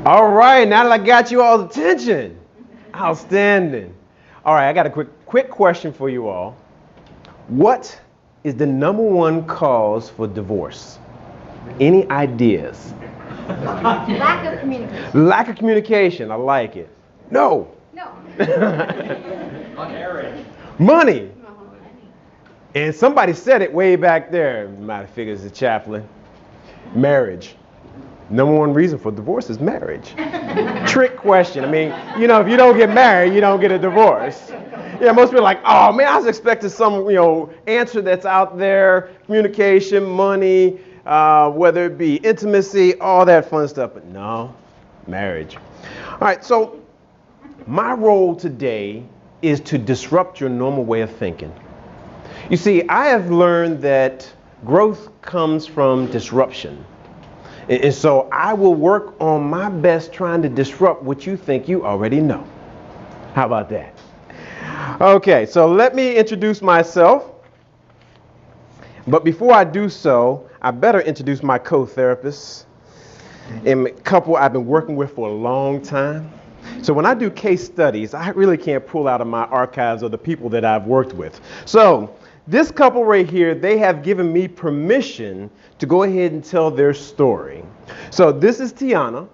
All right, now that I got you all's attention. Outstanding. All right, I got a quick question for you all. What is the #1 cause for divorce? Any ideas? Lack of communication. Lack of communication. I like it. No. No. Money. And somebody said it way back there. My figures the chaplain. Marriage. #1 reason for divorce is marriage. Trick question. I mean, you know, if you don't get married, you don't get a divorce. Yeah, most people are like, oh man, I was expecting some, answer that's out there, communication, money, whether it be intimacy, all that fun stuff. But no, marriage. All right, so my role today is to disrupt your normal way of thinking. You see, I have learned that growth comes from disruption. And so I will work on my best trying to disrupt what you think you already know. How about that? Okay, so let me introduce myself. But before I do so, I better introduce my co-therapist and a couple I've been working with for a long time. So when I do case studies, I really can't pull out of my archives of the people that I've worked with. So this couple right here, they have given me permission to go ahead and tell their story. So this is Tiana,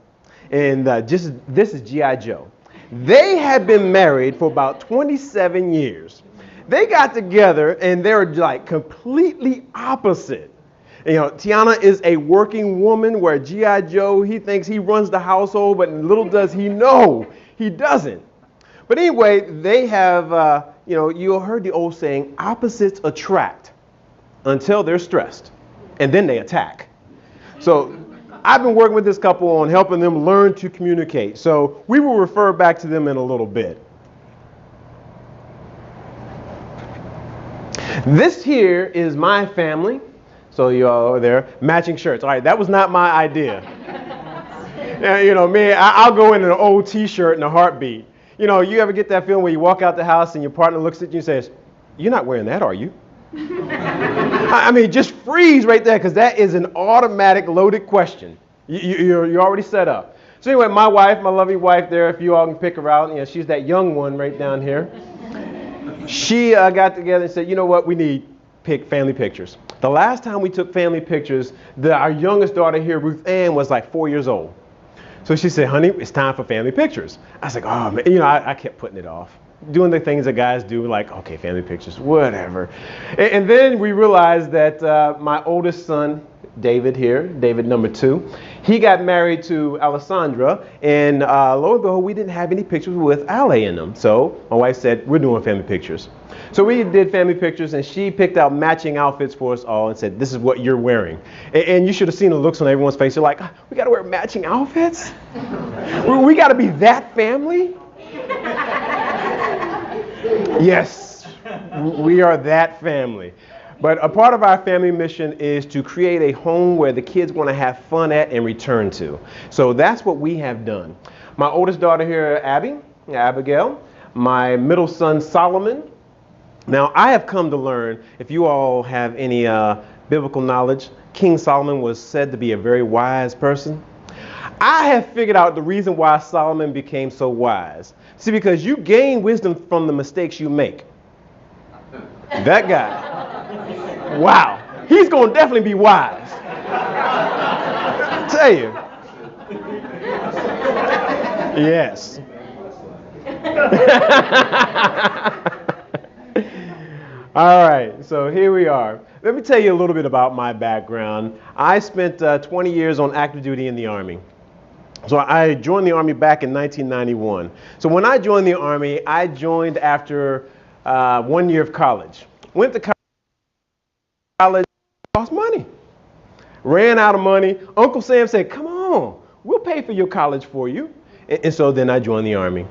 and this is G.I. Joe. They have been married for about 27 years. They got together, and they're like completely opposite. Tiana is a working woman where G.I. Joe, he thinks he runs the household, but little does he know, he doesn't. But anyway, they have, you heard the old saying, opposites attract until they're stressed, and then they attack. So I've been working with this couple on helping them learn to communicate. So we will refer back to them in a little bit. This here is my family. So you all are there, matching shirts. All right, that was not my idea. Me, I'll go in an old t-shirt in a heartbeat. You ever get that feeling where you walk out the house and your partner looks at you and says, "You're not wearing that, are you?" I mean, just freeze right there, because that is an automatic loaded question. You're already set up. So anyway, my wife, my lovely wife there, if you all can pick her out, she's that young one right down here. She got together and said, you know what, we need family pictures. The last time we took family pictures, our youngest daughter here, Ruth Ann, was like 4 years old. So she said, honey, it's time for family pictures. I was like, oh man, I kept putting it off. Doing the things that guys do, like, okay, family pictures, whatever. And then we realized that my oldest son, David here, David #2, he got married to Alessandra, and lo and behold, we didn't have any pictures with Ale in them. So my wife said, we're doing family pictures. So we did family pictures, and she picked out matching outfits for us all and said, this is what you're wearing. And you should have seen the looks on everyone's face. They're like, we got to wear matching outfits? We got to be that family? Yes, we are that family. But a part of our family mission is to create a home where the kids want to have fun at and return to. So that's what we have done. My oldest daughter here, Abigail, my middle son, Solomon. Now, I have come to learn, if you all have any biblical knowledge, King Solomon was said to be a very wise person. I have figured out the reason why Solomon became so wise. See, because you gain wisdom from the mistakes you make. That guy, wow, he's going to definitely be wise. I tell you. Yes. All right, so here we are. Let me tell you a little bit about my background. I spent 20 years on active duty in the Army. So I joined the Army back in 1991. So when I joined the Army, I joined after 1 year of college. Went to college, lost money. Ran out of money. Uncle Sam said, come on, we'll pay for your college for you. And so then I joined the Army.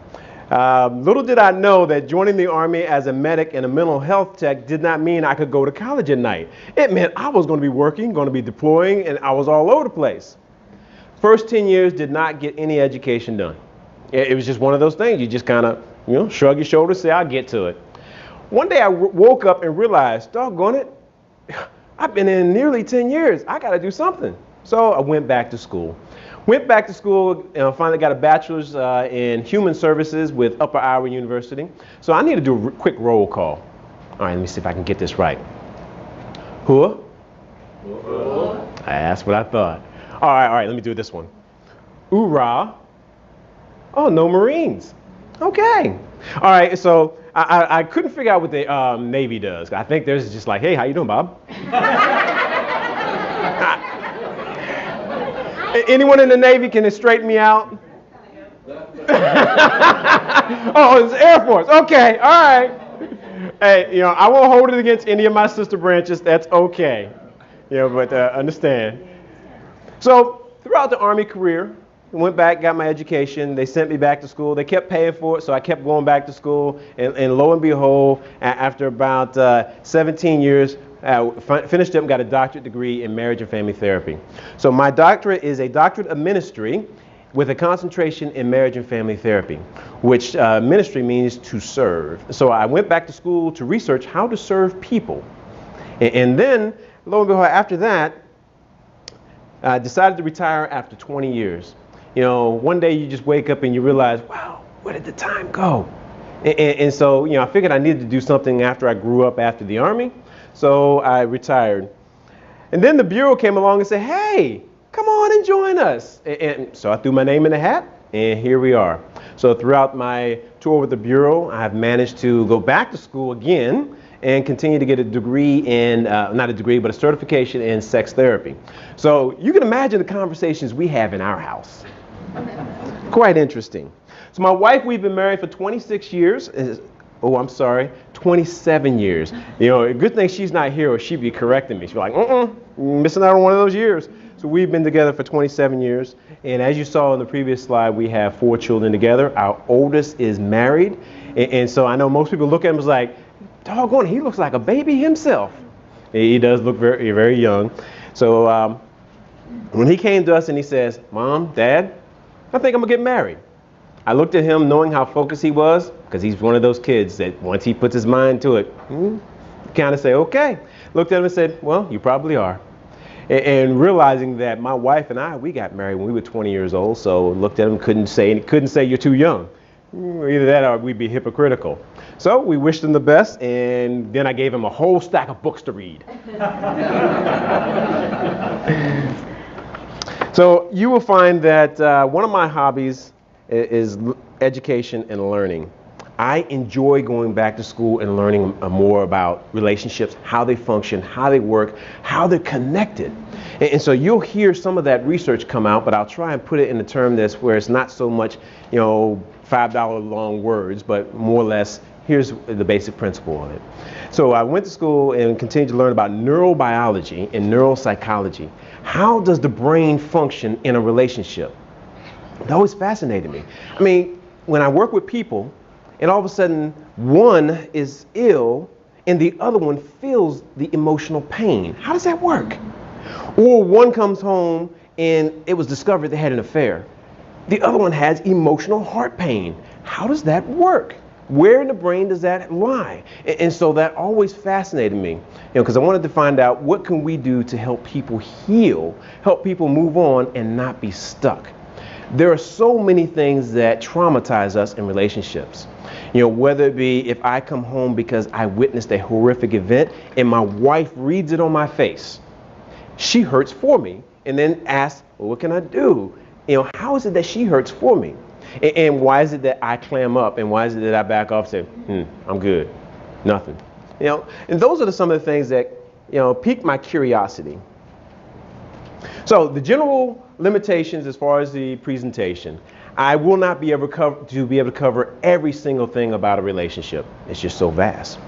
Little did I know that joining the Army as a medic and a mental health tech did not mean I could go to college at night. It meant I was going to be working, going to be deploying, and I was all over the place. First 10 years did not get any education done. It was just one of those things. You just kind of, shrug your shoulders, say, I'll get to it. One day I woke up and realized, doggone it, I've been in nearly 10 years. I got to do something. So I went back to school. Went back to school, finally got a bachelor's in human services with Upper Iowa University. So I need to do a quick roll call. All right, let me see if I can get this right. Who? That's what I thought. All right, let me do this one. Hoorah. Oh, no Marines. Okay. All right, so I couldn't figure out what the Navy does. I think there's just like, hey, how you doing, Bob? Anyone in the Navy, can it straighten me out? Oh, it's Air Force. Okay, all right. Hey, I won't hold it against any of my sister branches. That's okay. But understand. So throughout the Army career, I went back, got my education. They sent me back to school. They kept paying for it, so I kept going back to school. And lo and behold, after about 17 years, finished up and got a doctorate degree in marriage and family therapy. So my doctorate is a doctorate of ministry with a concentration in marriage and family therapy, which ministry means to serve. So I went back to school to research how to serve people. And then, lo and behold, after that, I decided to retire after 20 years. One day you just wake up and you realize, wow, where did the time go? And so, I figured I needed to do something after I grew up after the Army. So I retired. And then the Bureau came along and said, hey, come on and join us. And so I threw my name in the hat, and here we are. So throughout my tour with the Bureau, I've managed to go back to school again and continue to get a degree in, not a degree, but a certification in sex therapy. So you can imagine the conversations we have in our house. Quite interesting. So my wife, we've been married for 26 years. 27 years. Good thing she's not here or she'd be correcting me. She'd be like, missing out on one of those years. So we've been together for 27 years. And as you saw in the previous slide, we have 4 children together. Our oldest is married. And so I know most people look at him and like, doggone, he looks like a baby himself. He does look very, very young. So when he came to us and he says, Mom, Dad, I think I'm gonna get married. I looked at him knowing how focused he was, because he's one of those kids that once he puts his mind to it, kind of say, okay. Looked at him and said, well, you probably are. And realizing that my wife and I, we got married when we were 20 years old, so looked at him, couldn't say you're too young. Either that or we'd be hypocritical. So we wished him the best, and then I gave him a whole stack of books to read. So you will find that one of my hobbies is education and learning. I enjoy going back to school and learning more about relationships, how they function, how they work, how they're connected. And so you'll hear some of that research come out, but I'll try and put it in a term where it's not so much, $5 long words, but more or less, here's the basic principle of it. So I went to school and continued to learn about neurobiology and neuropsychology. How does the brain function in a relationship? It always fascinated me. I mean, when I work with people, and all of a sudden one is ill and the other one feels the emotional pain. How does that work? Or one comes home and it was discovered they had an affair. The other one has emotional heart pain. How does that work? Where in the brain does that lie? And so that always fascinated me, because I wanted to find out what can we do to help people heal, help people move on and not be stuck. There are so many things that traumatize us in relationships. Whether it be if I come home because I witnessed a horrific event and my wife reads it on my face, she hurts for me and then asks, well, what can I do? How is it that she hurts for me? And why is it that I clam up and why is it that I back off and say, I'm good, nothing? And those are some of the things that, pique my curiosity. So the general limitations as far as the presentation. I will not be able to cover every single thing about a relationship. It's just so vast.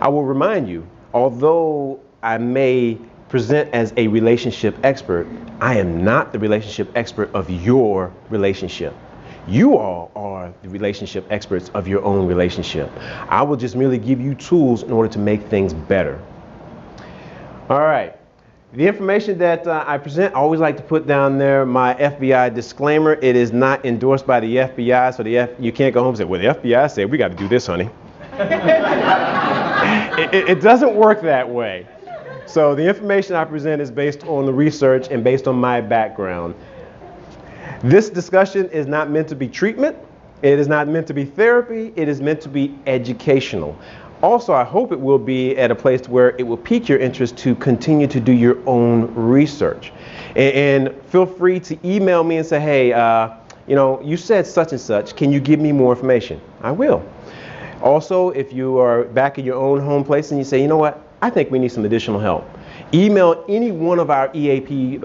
I will remind you, although I may present as a relationship expert, I am not the relationship expert of your relationship. You all are the relationship experts of your own relationship. I will just merely give you tools in order to make things better. All right. The information that I present, I always like to put down there my FBI disclaimer. It is not endorsed by the FBI, so you can't go home and say, well, the FBI said we got to do this, honey. It doesn't work that way. So the information I present is based on the research and based on my background. This discussion is not meant to be treatment. It is not meant to be therapy. It is meant to be educational. Also, I hope it will be at a place where it will pique your interest to continue to do your own research. And feel free to email me and say, hey, you said such and such. Can you give me more information? I will. Also, if you are back in your own home place and you say, you know what, I think we need some additional help, email any one of our EAP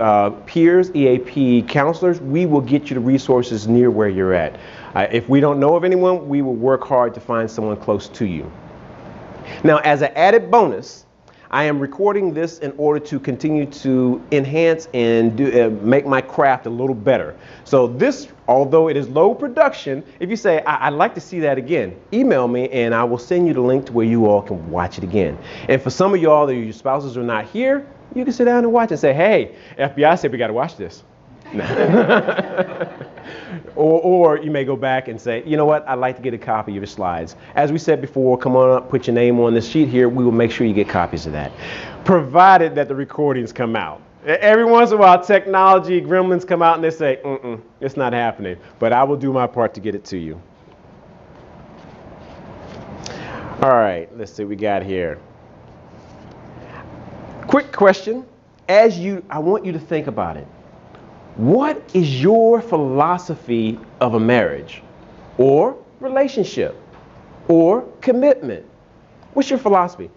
peers, EAP counselors. We will get you the resources near where you're at. If we don't know of anyone, we will work hard to find someone close to you. Now, as an added bonus, I am recording this in order to continue to enhance and make my craft a little better. So this, although it is low production, if you say, I'd like to see that again, email me and I will send you the link to where you all can watch it again. And for some of y'all that your spouses are not here, you can sit down and watch and say, hey, FBI said we got to watch this. Or you may go back and say, you know what, I'd like to get a copy of your slides. As we said before, come on up, put your name on this sheet here. We will make sure you get copies of that, provided that the recordings come out. Every once in a while, technology gremlins come out and they say, it's not happening. But I will do my part to get it to you. All right, let's see what we got here. Quick question. I want you to think about it. What is your philosophy of a marriage or relationship or commitment? What's your philosophy?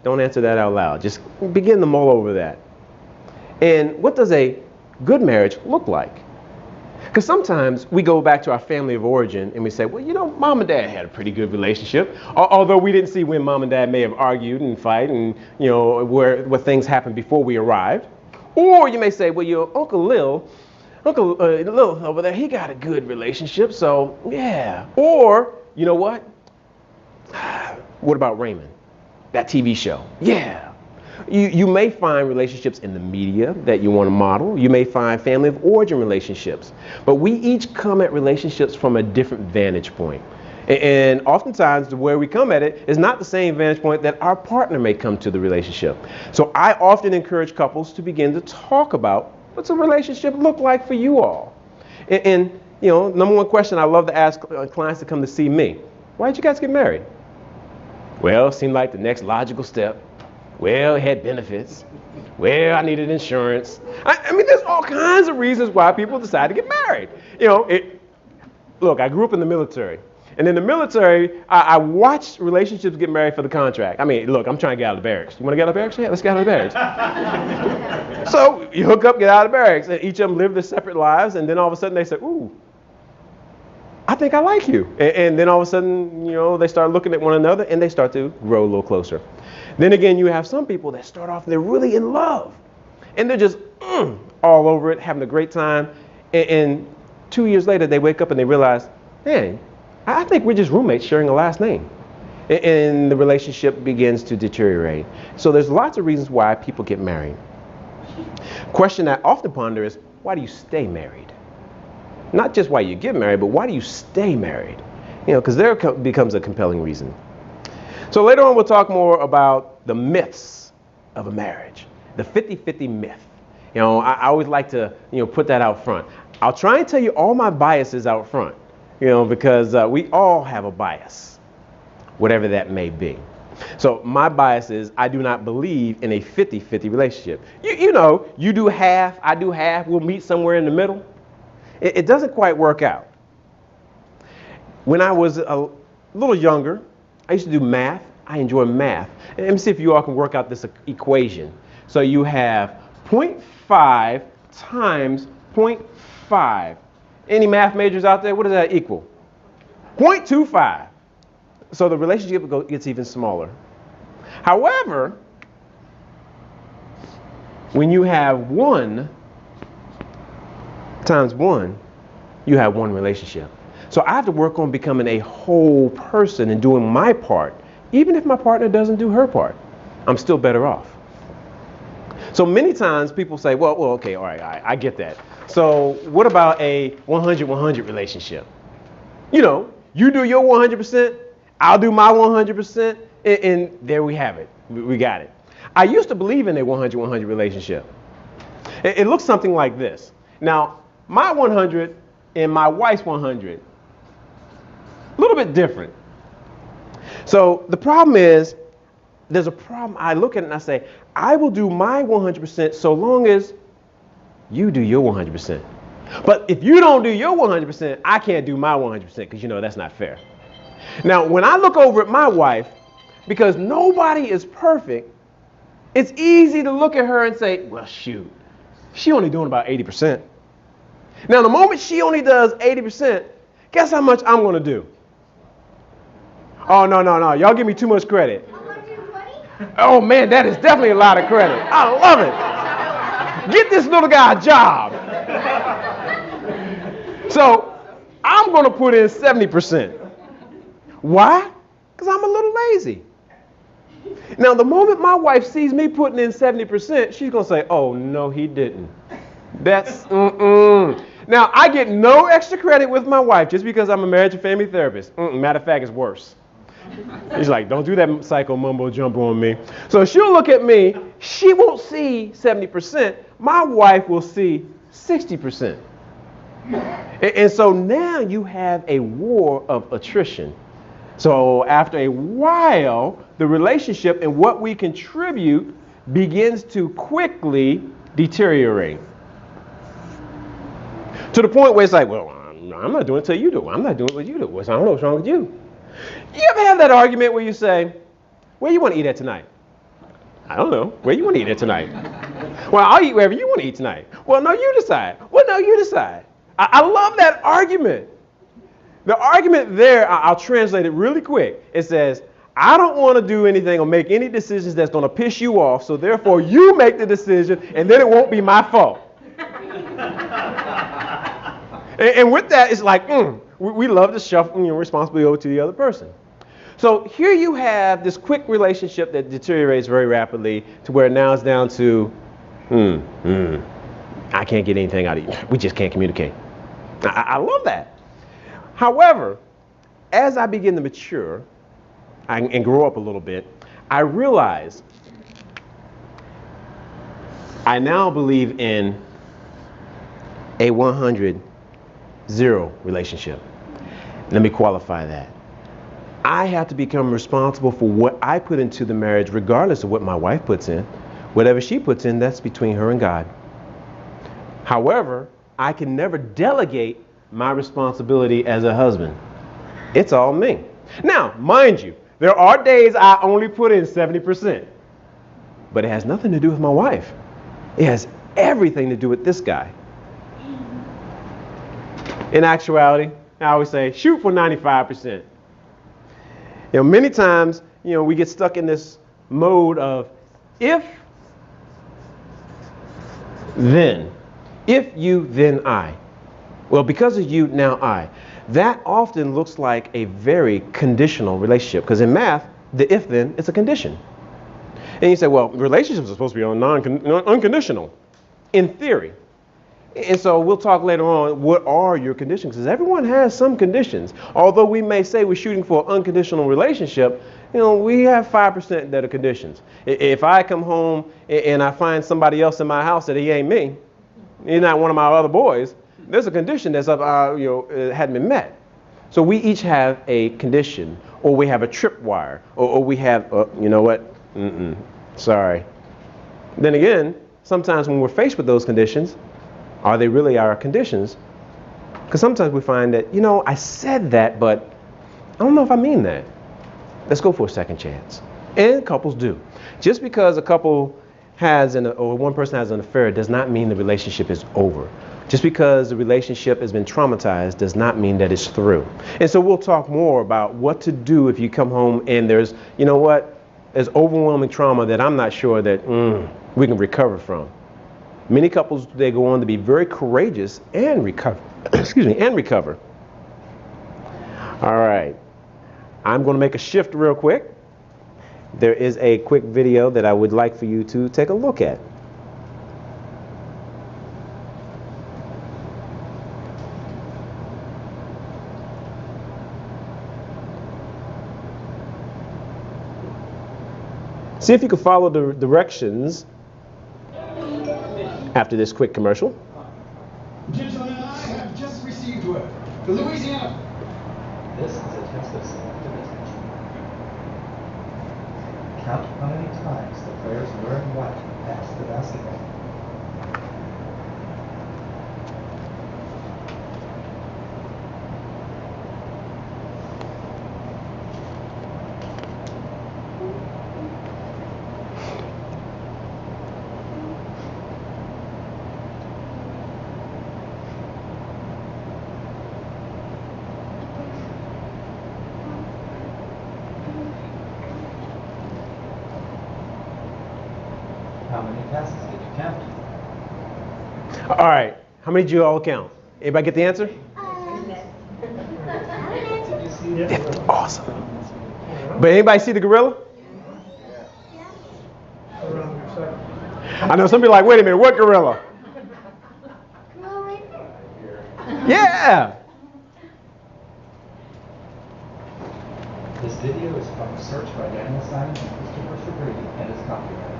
Don't answer that out loud. Just begin to mull over that. And what does a good marriage look like? Because sometimes we go back to our family of origin and we say, well, you know, mom and dad had a pretty good relationship. Although we didn't see when mom and dad may have argued and fight and, you know, where things happened before we arrived. Or you may say, well, your Uncle Lil over there, he got a good relationship, so yeah. Or, you know what? What about Raymond? That TV show. Yeah. You may find relationships in the media that you want to model. You may find family of origin relationships. But we each come at relationships from a different vantage point. And oftentimes the way we come at it is not the same vantage point that our partner may come to the relationship. So I often encourage couples to begin to talk about what's a relationship look like for you all. And you know, number one question I love to ask clients to come to see me. Why did you guys get married? Well, it seemed like the next logical step. Well, it had benefits. Well, I needed insurance. I mean, there's all kinds of reasons why people decide to get married. You know, look, I grew up in the military. And in the military, I watched relationships get married for the contract. I mean, look, I'm trying to get out of the barracks. You want to get out of the barracks? Yeah, let's get out of the barracks. So you hook up, get out of the barracks, and each of them live their separate lives. And then all of a sudden they say, ooh, I think I like you. And then all of a sudden, you know, they start looking at one another and they start to grow a little closer. Then again, you have some people that start off and they're really in love. And they're just all over it, having a great time. And 2 years later, they wake up and they realize, hey, I think we're just roommates sharing a last name. And the relationship begins to deteriorate. So there's lots of reasons why people get married. Question I often ponder is, why do you stay married? Not just why you get married, but why do you stay married? You know, because there becomes a compelling reason. So later on, we'll talk more about the myths of a marriage, the 50-50 myth. You know, I always like to, you know, put that out front. I'll try and tell you all my biases out front. You know, because we all have a bias, whatever that may be. So my bias is I do not believe in a 50-50 relationship. You know, you do half, I do half, we'll meet somewhere in the middle. It doesn't quite work out. When I was a little younger, I used to do math. I enjoy math. And let me see if you all can work out this equation. So you have 0.5 times 0.5. Any math majors out there? What does that equal? 0.25. So the relationship gets even smaller. However, when you have 1 times 1, you have 1 relationship. So I have to work on becoming a whole person and doing my part. Even if my partner doesn't do her part, I'm still better off. So many times people say, well, okay, all right, I get that. So what about a 100-100 relationship? You know, you do your 100%, I'll do my 100%, and there we have it. We got it. I used to believe in a 100-100 relationship. It looks something like this. Now, my 100 and my wife's 100. A little bit different. So the problem is, there's a problem. I look at it and I say, I will do my 100% so long as you do your 100%. But if you don't do your 100%, I can't do my 100% because you know that's not fair. Now, when I look over at my wife, because nobody is perfect, it's easy to look at her and say, well, shoot, she only doing about 80%. Now, the moment she only does 80%, guess how much I'm going to do? Oh, no. Y'all give me too much credit. 120? Oh, man, that is definitely a lot of credit. I love it. Get this little guy a job. So I'm going to put in 70%. Why? Because I'm a little lazy. Now, the moment my wife sees me putting in 70%, she's going to say, oh, no, he didn't. That's, Now, I get no extra credit with my wife just because I'm a marriage and family therapist. Matter of fact, it's worse. He's like, don't do that psycho mumbo jumbo on me. So she'll look at me. She won't see 70%. My wife will see 60%. And so now you have a war of attrition. So after a while, the relationship and what we contribute begins to quickly deteriorate. To the point where it's like, well, I'm not doing it until you do. I'm not doing what you do. I don't know what's wrong with you. You ever have that argument where you say, where you want to eat at tonight? I don't know. Where you want to eat at tonight? Well, I'll eat wherever you want to eat tonight. Well, no, you decide. Well, no, you decide. I love that argument. The argument there, I'll translate it really quick. It says, I don't want to do anything or make any decisions that's going to piss you off, so therefore you make the decision, and then it won't be my fault. and with that, it's like, we love to shuffle responsibility over to the other person. So here you have this quick relationship that deteriorates very rapidly to where now it's down to, I can't get anything out of you. We just can't communicate. I love that. However, as I begin to mature and grow up a little bit, I realize I now believe in a 100-0 relationship. Let me qualify that. I have to become responsible for what I put into the marriage, regardless of what my wife puts in. Whatever she puts in, that's between her and God. However, I can never delegate my responsibility as a husband. It's all me. Now, mind you, there are days I only put in 70%. But it has nothing to do with my wife. It has everything to do with this guy. In actuality, I always say, shoot for 95%. Many times, we get stuck in this mode of if, then. If you, then I. Well, because of you, now I. That often looks like a very conditional relationship, because in math, the if, then, it's a condition. And you say, well, relationships are supposed to be unconditional, in theory. And so we'll talk later on, what are your conditions? Because everyone has some conditions. Although we may say we're shooting for an unconditional relationship, we have 5% that are conditions. If I come home and I find somebody else in my house that he ain't me, he's not one of my other boys, there's a condition that's up, hadn't been met. So we each have a condition, or we have a tripwire, or we have, you know what? Sorry. Then again, sometimes when we're faced with those conditions, are they really our conditions? Because sometimes we find that, I said that, but I don't know if I mean that. Let's go for a second chance. And couples do. Just because a couple or one person has an affair does not mean the relationship is over. Just because the relationship has been traumatized does not mean that it's through. And so we'll talk more about what to do if you come home and there's, there's overwhelming trauma that I'm not sure that we can recover from. Many couples, they go on to be very courageous and recover. And recover. All right. I'm going to make a shift real quick. There is a quick video that I would like for you to take a look at. See if you can follow the directions after this quick commercial. Gentlemen, I have just received Louisiana. This is a test of selective attention. Count how many times the players learn what to pass the basketball. How many passes did you count? All right. How many did you all count? Anybody get the answer? Did you see the Yeah, awesome. But anybody see the gorilla? I know some people are like, wait a minute, what gorilla? Yeah. This video is from research by Daniel Simon and Christopher Shabrady and is copyrighted.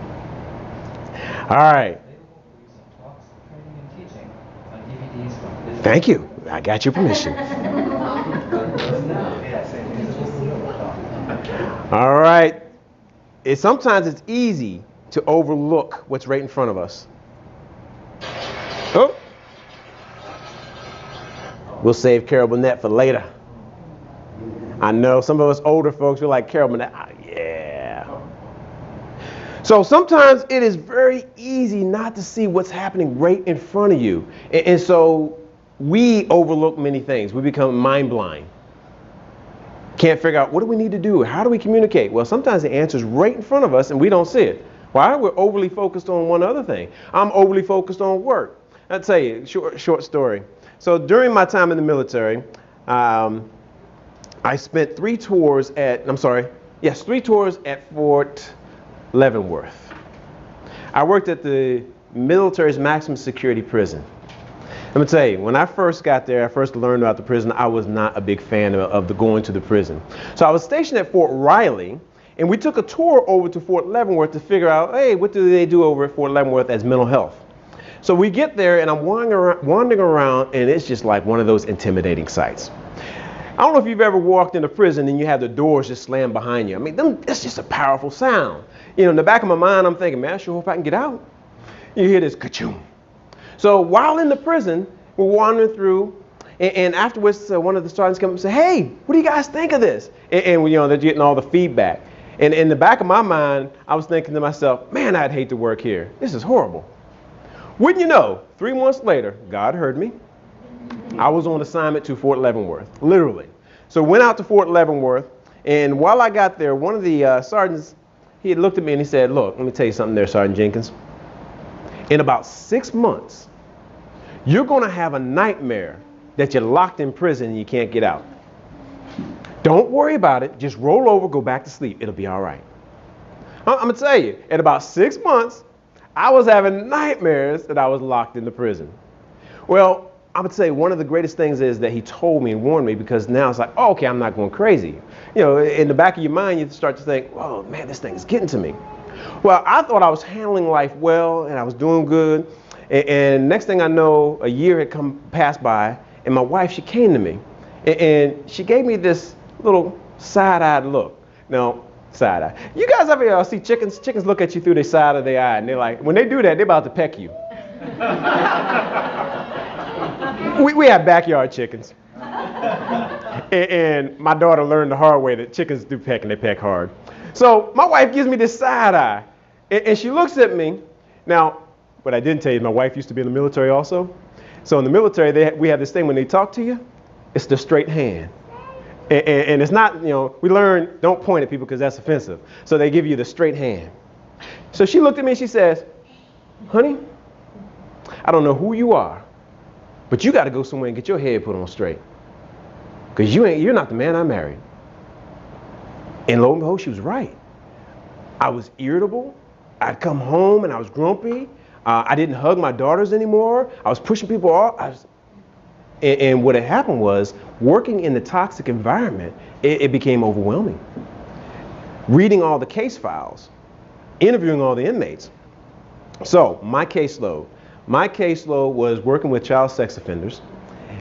All right. Available for use in talks, training, and teaching on DVDs from Vision. Thank you. I got your permission. All right. Sometimes it's easy to overlook what's right in front of us. Oh. We'll save Carol Burnett for later. I know some of us older folks are like, Carol Burnett, yeah. So sometimes it is very easy not to see what's happening right in front of you. And so we overlook many things. We become mind blind. Can't figure out, what do we need to do? How do we communicate? Well, sometimes the answer is right in front of us and we don't see it. Why? We're overly focused on one other thing. I'm overly focused on work. I'll tell you, short story. So during my time in the military, I spent 3 tours at Fort Leavenworth. I worked at the military's maximum security prison. Let me tell you, when I first got there, I first learned about the prison, I was not a big fan of going to the prison. So I was stationed at Fort Riley, and we took a tour over to Fort Leavenworth to figure out, hey, what do they do over at Fort Leavenworth as mental health? So we get there, and I'm wandering around, and it's just like one of those intimidating sights. I don't know if you've ever walked in a prison and you have the doors just slammed behind you. I mean, that's just a powerful sound. You know, in the back of my mind, I'm thinking, man, I sure hope I can get out. You hear this ka-choom. So while in the prison, we're wandering through, and afterwards, one of the sergeants comes and says, hey, what do you guys think of this? And you know, they're getting all the feedback. And in the back of my mind, I was thinking to myself, man, I'd hate to work here. This is horrible. Wouldn't you know, 3 months later, God heard me. I was on assignment to Fort Leavenworth, literally. So went out to Fort Leavenworth, and while I got there, one of the sergeants, he had looked at me and he said, look, let me tell you something there, Sergeant Jenkins. In about 6 months, you're going to have a nightmare that you're locked in prison and you can't get out. Don't worry about it. Just roll over, go back to sleep. It'll be all right. I'm going to tell you, in about 6 months, I was having nightmares that I was locked in the prison. Well, I would say one of the greatest things is that he told me and warned me, because now it's like, oh, okay, I'm not going crazy. You know, in the back of your mind, you start to think, oh, man, this thing is getting to me. Well, I thought I was handling life well and I was doing good. And next thing I know, a year had passed by, and my wife, she came to me and she gave me this little side-eyed look. Now, side eye. You guys ever see chickens? Chickens look at you through the side of their eye, and they're like, when they do that, they're about to peck you. we have backyard chickens. And my daughter learned the hard way that chickens do peck, and they peck hard. So my wife gives me this side eye, and she looks at me. Now, what I didn't tell you, my wife used to be in the military also. So in the military, we have this thing when they talk to you, it's the straight hand. And it's not, you know, we learn don't point at people because that's offensive. So they give you the straight hand. So she looked at me and she says, honey, I don't know who you are, but you got to go somewhere and get your head put on straight. Because you're not the man I married. And lo and behold, she was right. I was irritable. I'd come home and I was grumpy. I didn't hug my daughters anymore. I was pushing people off. And what had happened was, working in the toxic environment, it became overwhelming. Reading all the case files, interviewing all the inmates. So my caseload was working with child sex offenders,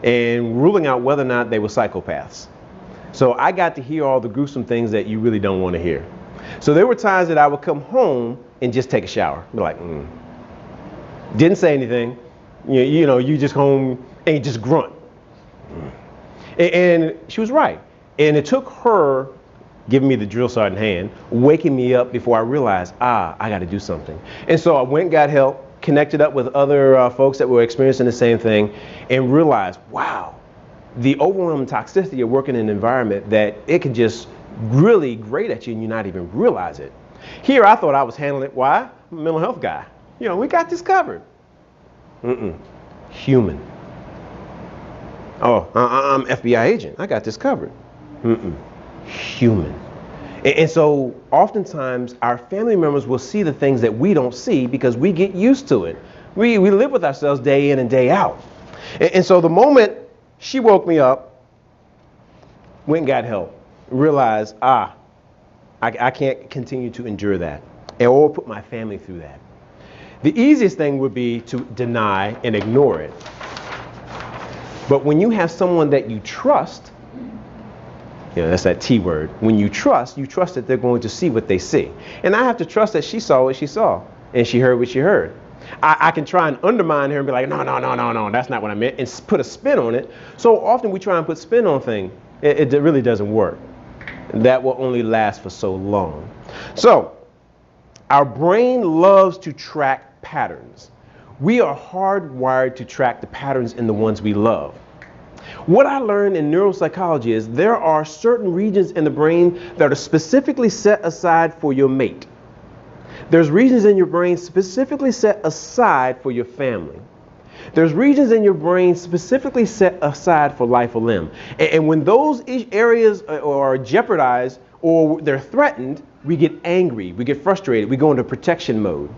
and ruling out whether or not they were psychopaths. So I got to hear all the gruesome things that you really don't want to hear. So there were times that I would come home and just take a shower. Be like, Didn't say anything. You just home and you just grunt. And she was right. And it took her giving me the drill sergeant hand, waking me up before I realized, I got to do something. And so I went and got help, connected up with other folks that were experiencing the same thing, and realized, wow, the overwhelming toxicity of working in an environment that it can just really grate at you and you not even realize it. Here I thought I was handling it. Why? I'm a mental health guy. We got this covered. Human. Oh, I'm FBI agent. I got this covered. Human. And so oftentimes our family members will see the things that we don't see because we get used to it. We live with ourselves day in and day out. And so the moment she woke me up, went and got help, realized, I can't continue to endure that or put my family through that. The easiest thing would be to deny and ignore it. But when you have someone that you trust, that's that T word. When you trust that they're going to see what they see. And I have to trust that she saw what she saw and she heard what she heard. I can try and undermine her and be like, no, that's not what I meant, and put a spin on it. So often we try and put spin on things. It really doesn't work. That will only last for so long. So our brain loves to track patterns. We are hardwired to track the patterns in the ones we love. What I learned in neuropsychology is there are certain regions in the brain that are specifically set aside for your mate. There's regions in your brain specifically set aside for your family. There's regions in your brain specifically set aside for life or limb. And when those areas are jeopardized or they're threatened, we get angry, we get frustrated, we go into protection mode.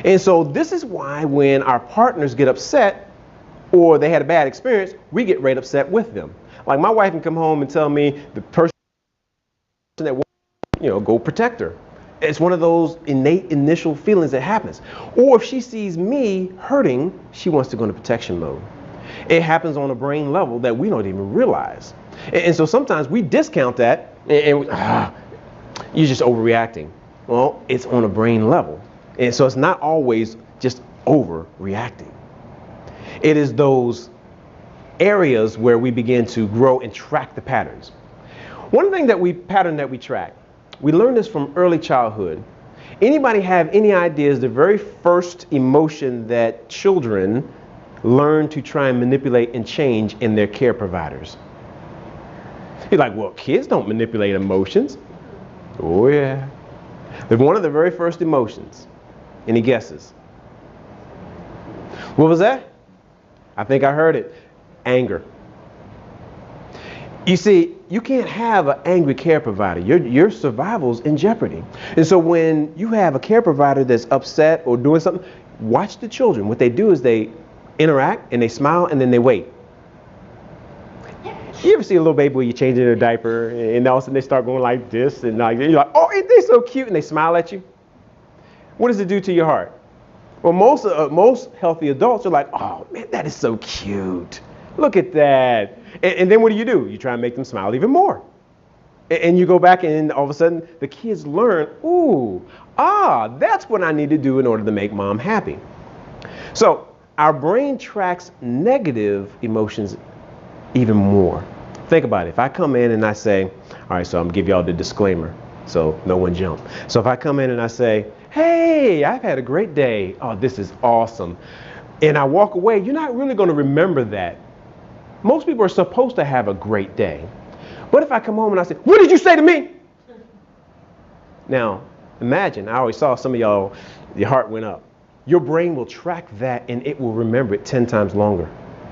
And so this is why when our partners get upset or they had a bad experience, we get right upset with them. Like my wife can come home and tell me the person that go protect her. It's one of those innate initial feelings that happens. Or if she sees me hurting, she wants to go into protection mode. It happens on a brain level that we don't even realize. And so sometimes we discount that and you're just overreacting. Well, it's on a brain level. And so it's not always just overreacting. It is those areas where we begin to grow and track the patterns. One thing that we track, we learned this from early childhood. Anybody have any ideas the very first emotion that children learn to try and manipulate and change in their care providers? You're like, well, kids don't manipulate emotions. Oh yeah. They're one of the very first emotions. Any guesses? What was that? I think I heard it. Anger. You see, you can't have an angry care provider. Your survival's in jeopardy. And so when you have a care provider that's upset or doing something, watch the children. What they do is they interact and they smile and then they wait. You ever see a little baby where you change their diaper and all of a sudden they start going like this and you're like, oh, ain't they so cute? And they smile at you. What does it do to your heart? Well, most healthy adults are like, oh man, that is so cute. Look at that. And then what do? You try and make them smile even more. And you go back and all of a sudden the kids learn, that's what I need to do in order to make mom happy. So our brain tracks negative emotions even more. Think about it. If I come in and I say, all right, so I'm gonna give y'all the disclaimer so no one jump. So if I come in and I say, hey, I've had a great day. Oh, this is awesome. And I walk away, you're not really gonna remember that. Most people are supposed to have a great day. What if I come home and I say, what did you say to me? Now, imagine, I always saw some of y'all, your heart went up. Your brain will track that and it will remember it 10 times longer.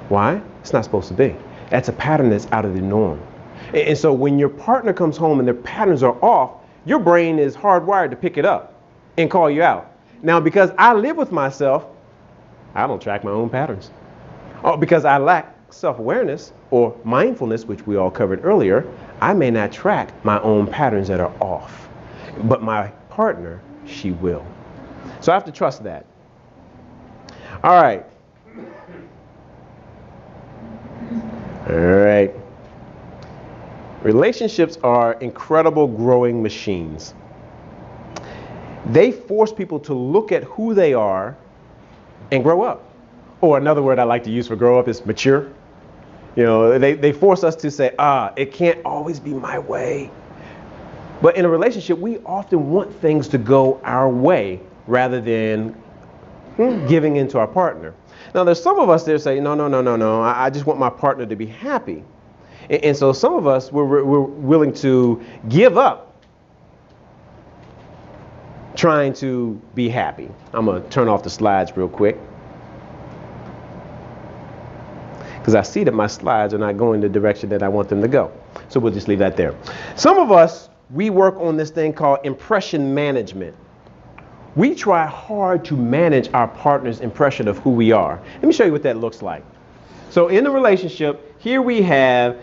Why? It's not supposed to be. That's a pattern that's out of the norm. And so when your partner comes home and their patterns are off, your brain is hardwired to pick it up and call you out. Now, because I live with myself, I don't track my own patterns. Oh, because I lack self-awareness or mindfulness, which we all covered earlier, I may not track my own patterns that are off. But my partner, she will. So I have to trust that. All right. All right. Relationships are incredible growing machines. They force people to look at who they are and grow up. Or another word I like to use for grow up is mature. You know, they force us to say, it can't always be my way. But in a relationship, we often want things to go our way rather than giving in to our partner. Now, there's some of us that say, no, I just want my partner to be happy. And so some of us, we're willing to give up trying to be happy. I'm going to turn off the slides real quick, because I see that my slides are not going the direction that I want them to go. So we'll just leave that there. Some of us, we work on this thing called impression management. We try hard to manage our partner's impression of who we are. Let me show you what that looks like. So in the relationship, here we have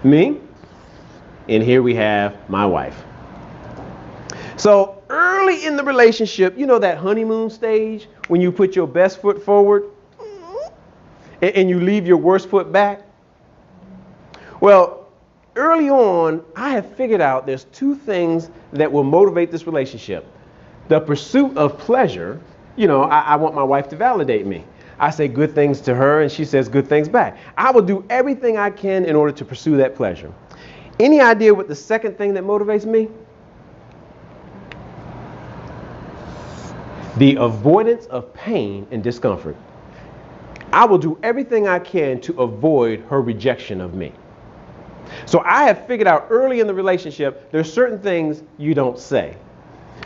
me, and here we have my wife. So early in the relationship, you know that honeymoon stage when you put your best foot forward and you leave your worst foot back? Well, early on, I have figured out there's two things that will motivate this relationship. The pursuit of pleasure. You know, I want my wife to validate me. I say good things to her and she says good things back. I will do everything I can in order to pursue that pleasure. Any idea what the second thing that motivates me? The avoidance of pain and discomfort. I will do everything I can to avoid her rejection of me. So I have figured out early in the relationship, there's certain things you don't say.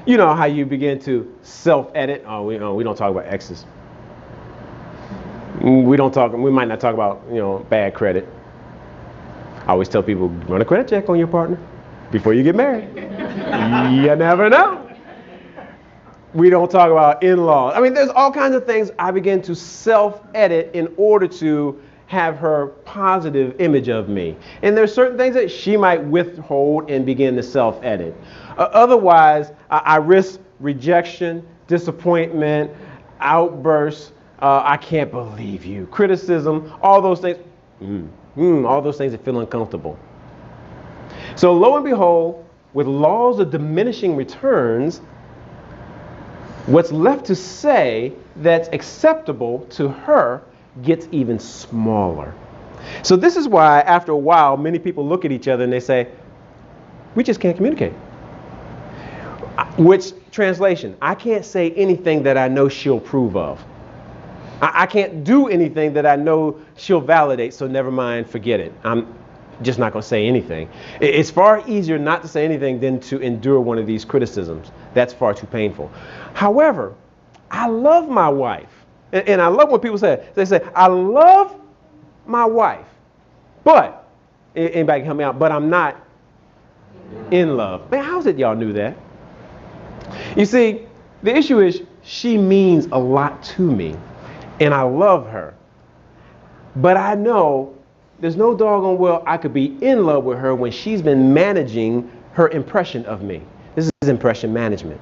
You know how you begin to self-edit. We don't talk about exes. We might not talk about, bad credit. I always tell people, run a credit check on your partner before you get married. You never know. We don't talk about in-laws. I mean, there's all kinds of things I begin to self-edit in order to have her positive image of me. And there's certain things that she might withhold and begin to self-edit. Otherwise, I risk rejection, disappointment, outbursts, I can't believe you, criticism, all those things. All those things that feel uncomfortable. So lo and behold, with laws of diminishing returns, what's left to say that's acceptable to her gets even smaller. So this is why after a while many people look at each other and they say, we just can't communicate. Which translation, I can't say anything that I know she'll approve of. I can't do anything that I know she'll validate, so never mind, forget it. I'm just not going to say anything. It's far easier not to say anything than to endure one of these criticisms. That's far too painful. However, I love my wife. And I love when people say, they say, I love my wife, but, anybody can help me out, but I'm not in love. Man, how's it y'all knew that? You see, the issue is she means a lot to me, and I love her. But I know there's no doggone well I could be in love with her when she's been managing her impression of me. This is impression management.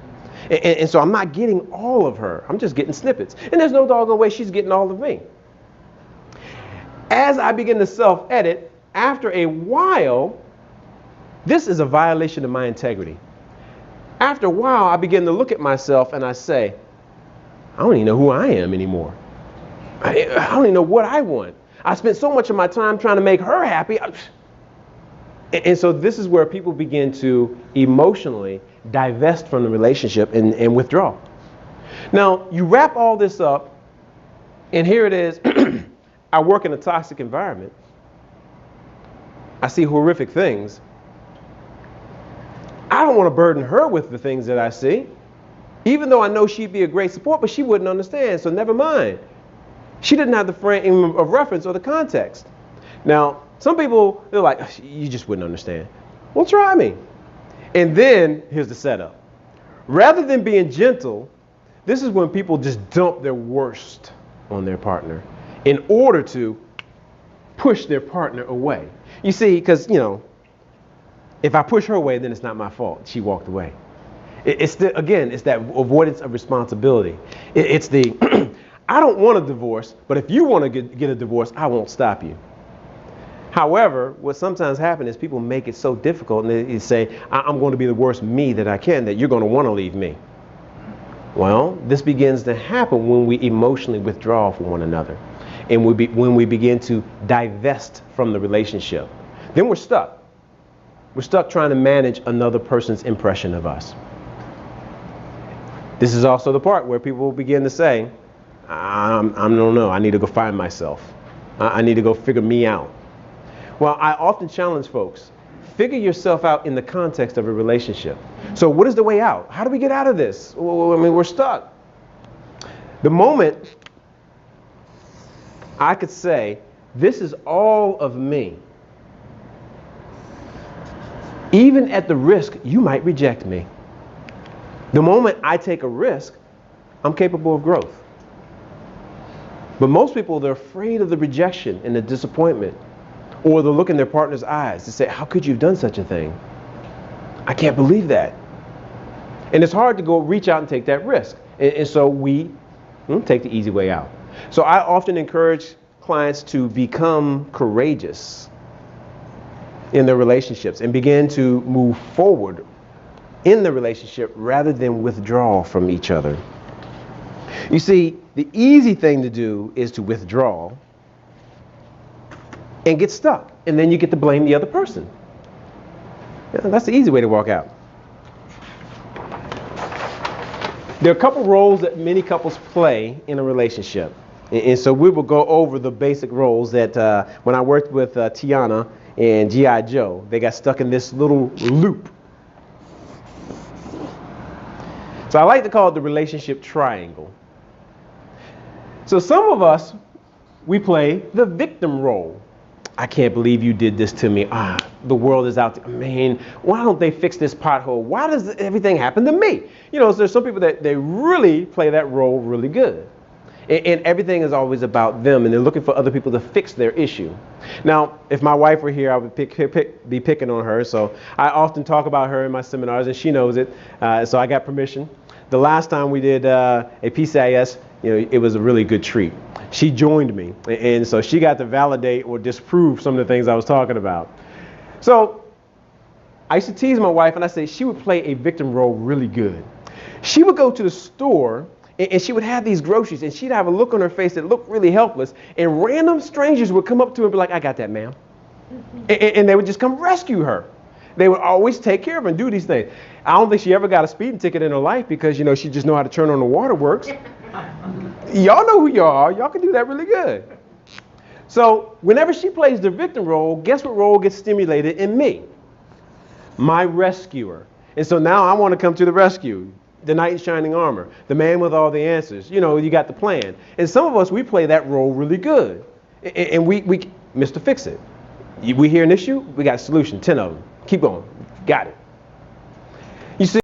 And so I'm not getting all of her. I'm just getting snippets. And there's no doggone way she's getting all of me. As I begin to self-edit, after a while, this is a violation of my integrity. After a while, I begin to look at myself and I say, I don't even know who I am anymore. I don't even know what I want. I spent so much of my time trying to make her happy. And so this is where people begin to emotionally divest from the relationship and withdraw. Now, you wrap all this up, and here it is. I work in a toxic environment. I see horrific things. I don't want to burden her with the things that I see, even though I know she'd be a great support, but she wouldn't understand, so never mind. She didn't have the frame of reference or the context. Now, some people, they're like, you just wouldn't understand. Well, try me. And then, here's the setup. Rather than being gentle, this is when people just dump their worst on their partner in order to push their partner away. You see, because, if I push her away, then it's not my fault. She walked away. It's that avoidance of responsibility. It's the, I don't want a divorce, but if you want to get a divorce, I won't stop you. However, what sometimes happens is people make it so difficult and they say, I'm going to be the worst me that I can, that you're going to want to leave me. Well, this begins to happen when we emotionally withdraw from one another and when we begin to divest from the relationship. Then we're stuck. We're stuck trying to manage another person's impression of us. This is also the part where people begin to say, I don't know, I need to go find myself. I need to go figure me out. Well, I often challenge folks, figure yourself out in the context of a relationship. So what is the way out? How do we get out of this? Well, I mean, we're stuck. The moment I could say, this is all of me, even at the risk you might reject me. The moment I take a risk, I'm capable of growth. But most people, they're afraid of the rejection and the disappointment, or the look in their partner's eyes to say, how could you have done such a thing? I can't believe that. And it's hard to go reach out and take that risk. And so we take the easy way out. So I often encourage clients to become courageous in their relationships and begin to move forward in the relationship rather than withdraw from each other. You see, the easy thing to do is to withdraw and get stuck, and then you get to blame the other person. Yeah, that's the easy way to walk out. There are a couple roles that many couples play in a relationship, and so we will go over the basic roles that when I worked with Tiana and G.I. Joe, they got stuck in this little loop. So I like to call it the relationship triangle. So some of us, we play the victim role. I can't believe you did this to me. The world is out there. Man, why don't they fix this pothole? Why does everything happen to me? You know, so there's some people that they really play that role really good. And everything is always about them, and they're looking for other people to fix their issue. Now, if my wife were here, I would be picking on her. So I often talk about her in my seminars, and she knows it. So I got permission. The last time we did a PCIS, you know, it was a really good treat. She joined me, and so she got to validate or disprove some of the things I was talking about. So I used to tease my wife, and I said she would play a victim role really good. She would go to the store, and she would have these groceries, and she'd have a look on her face that looked really helpless, and random strangers would come up to her and be like, I got that, ma'am. And they would just come rescue her. They would always take care of her and do these things. I don't think she ever got a speeding ticket in her life because, you know, she just know how to turn on the waterworks. Y'all know who y'all are. Y'all can do that really good. So whenever she plays the victim role, guess what role gets stimulated in me? My rescuer. And so now I want to come to the rescue. The knight in shining armor. The man with all the answers. You know, you got the plan. And some of us, we play that role really good. And we Mr. Fix It. We hear an issue, we got a solution, 10 of them. Keep going. Got it.